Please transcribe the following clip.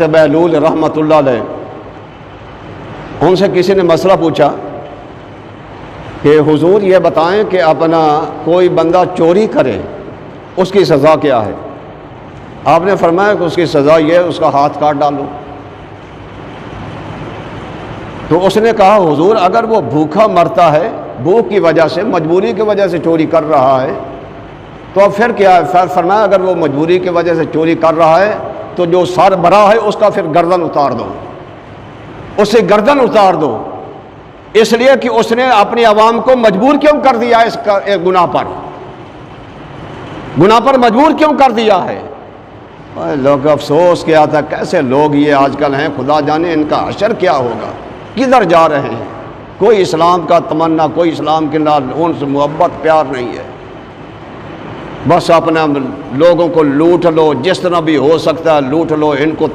بہلول رحمۃ اللہ علیہ، ان سے کسی نے مسئلہ پوچھا کہ حضور یہ بتائیں کہ اپنا کوئی بندہ چوری کرے اس کی سزا کیا ہے؟ آپ نے فرمایا کہ اس کی سزا یہ ہے اس کا ہاتھ کاٹ ڈالو۔ تو اس نے کہا حضور اگر وہ بھوکا مرتا ہے، بھوک کی وجہ سے، مجبوری کی وجہ سے چوری کر رہا ہے تو اب پھر کیا ہے؟ فرمایا اگر وہ مجبوری کی وجہ سے چوری کر رہا ہے تو جو سر بھرا ہے اس کا پھر گردن اتار دو، اس سے گردن اتار دو، اس لیے کہ اس نے اپنی عوام کو مجبور کیوں کر دیا اس گناہ پر مجبور کیوں کر دیا ہے؟ لوگ افسوس کیا تھا کیسے لوگ یہ آج کل ہیں، خدا جانے ان کا حشر کیا ہوگا، کدھر جا رہے ہیں۔ کوئی اسلام کا تمنا، کوئی اسلام کے ان سے محبت پیار نہیں ہے، بس اپنا لوگوں کو لوٹ لو، جس طرح بھی ہو سکتا ہے لوٹ لو، ان کو